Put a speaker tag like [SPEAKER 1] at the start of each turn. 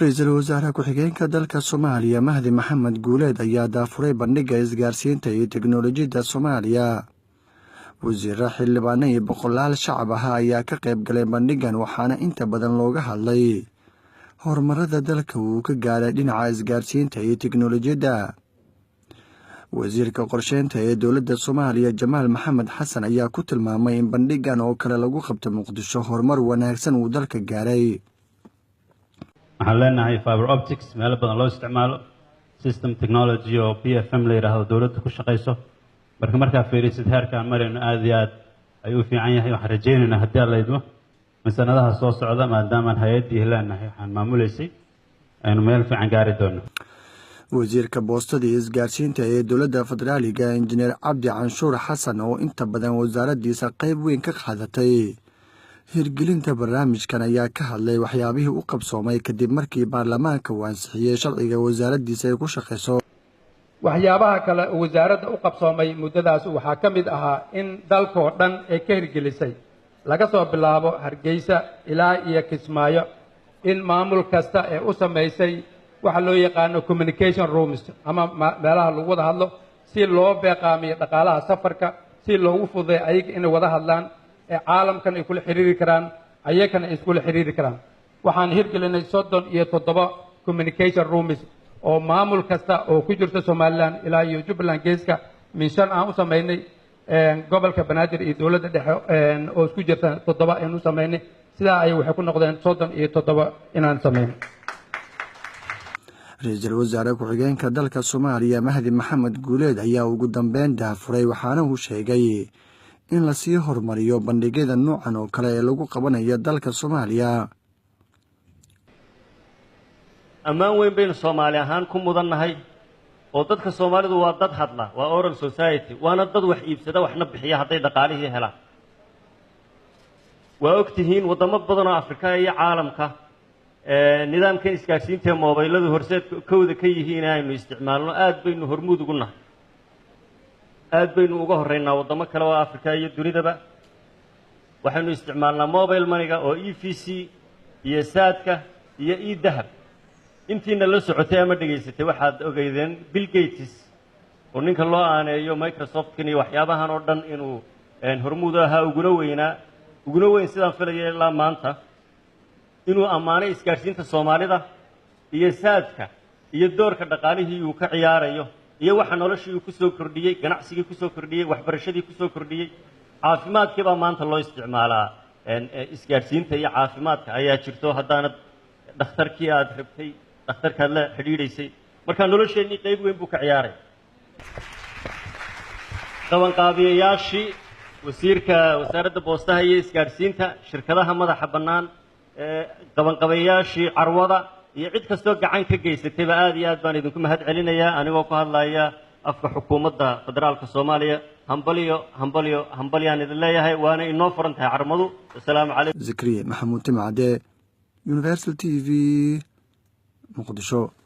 [SPEAKER 1] Ra'iisul Wasaare ku-xigeenka dalka Soomaaliya Mahdi Maxamed Guuleed ayaa daafuray bandhigga isgaarsiinta iyo tiknoolajiyadda Soomaaliya. Wasiirro xildhibaano iyo boqolaal shacab ah ayaa ka qayb galay bandhiggan, waxaana inta badan looga hadlay horumarada dalka uu ka gaaray dhinaca isgaarsiinta iyo tiknoolajiyadda. Wasiirka qorsheynta ee dowladda Soomaaliya Jamaal Maxamed Xasan ayaa ku tilmaamay in bandhiggan oo kale lagu qabto Muqdisho horumar wanaagsan uu dalka gaaray.
[SPEAKER 2] waxaan leenahay fiber optics meelo badan loo isticmaalo system technology oo PFM la yiraahdo dawladda ku shaqeyso markaa fiirisid heerkan marayno aad iyo aad ayuu u fiican yahay. waxaan rajeynaynaa haddii la idmo sanadaha soo socda maadaama hay'adii leenahay waxaan maamuleysay aynu meel fiican gaari doono.
[SPEAKER 1] wasiirka boostada iyo isgaarsiinta ee dowladda federaaliga injineer Cabdi Canshuur Xasan oo inta badan wasaaraddiisa qayb weyn ka qaadatay hirgelinta barnaamijkan ayaa ka hadlay waxyaabihii u qabsoomay kadib markii baarlamaanka uu ansixiyay sharciga wasaaraddiisa ay ku shaqeyso.
[SPEAKER 3] waxyaabaha kale oo wasaaradda u qabsoomay muddadaas waxaa ka mid ahaa in dalkoo dhan ay ka hirgelisay laga soo bilaabo Hargeysa ilaa iyo Kismaayo in maamul kasta ee u sameysay waxa loo yaqaano communication rooms ama meelaha lagu wada hadlo si loo beeqaamiyo dhaqaalaha safarka si loogu fududeeyo ayaga inay wada hadlaan ee caalamkan ay kula xiriiri karaan ayagana ay iskula xiriiri karaan. waxaan hirgelinay 37 communication rooms oo maamul kasta oo ku jirta Somaliland ilaa iyo Jubaland geeska minshan aan u sameynay gobolka Banaadir iyo dowladda dhexe oo isku jirta 7 aynu sameynay sidaa ay waxay ku noqdeen 37 inaan sameeyno.
[SPEAKER 1] Ra'iisul Wasaare ku-xigeenka dalka Soomaaliya Mahdi Maxamed Guuleed ayaa ugu dambeyn daafuray waxaana uu sheegay in la sii horumariyo bandhigyada noocan oo kale ee lagu qabanayo dalka Soomaaliya.
[SPEAKER 4] ammaan weyn baynu Soomaali ahaan ku mudannahay oo dadka Soomaalidu waa dad hadla waa oral society waana dad wax iibsada waxna bixiya hadday dhaqaalihii helaan. waa ogtihiin wadamo badan oo Afrika iyo caalamka nidaamkan isgaarsiinta moobiladu horseed kooda ka yihiin aynu isticmaalno aad baynu hormuud ugu nahay aad baynu uga horeynaa wadamo kale oo Afrika iyo dunidaba. waxaynu isticmaalnaa mobile money-ga oo EVC iyo saadka iyo e-dahab. intiina la socotay ama dhageysatay waxaad ogeydeen Bill Gates oo ninka loo aaneeyo Microsoft-kan iyo waxyaabahan oo dhan inuu hormuud ahaa uguna weyn sidaan filayay ilaa maanta inuu ammaanay isgaarsiinta Soomaalida iyo saadka iyo doorka dhaqaalihii uu ka ciyaarayo iyo waxa noloshii uu ku soo kordhiyay ganacsigii ku soo kordhiyay waxbarashadii ku soo kordhiyay caafimaadkii baa maanta loo isticmaalaa isgaarsiinta iyo caafimaadka ayaa jirto haddaanad dhakhtarkii aad rabtay dhakhtarkaad la xidhiidhaysay marka nolosheenii qayb weyn buu ka ciyaaray. qabanqaabiyayaashii wasiirka wasaaradda boostaha iyo isgaarsiinta shirkadaha madaxa bannaan qabanqaabiyayaashii carwada iyo cid kastoo gacan ka geysatayba aad iyo aad baan idinku mahad celinayaa anigoo ku hadlaya afka xukuumadda federaalka Soomaaliya. hambalyo idin leeyahay waana inoo furan tahay carmadu. assalaamu calaykum.
[SPEAKER 1] Zakariya Maxamuud Timcade Universal TV Muqdisho.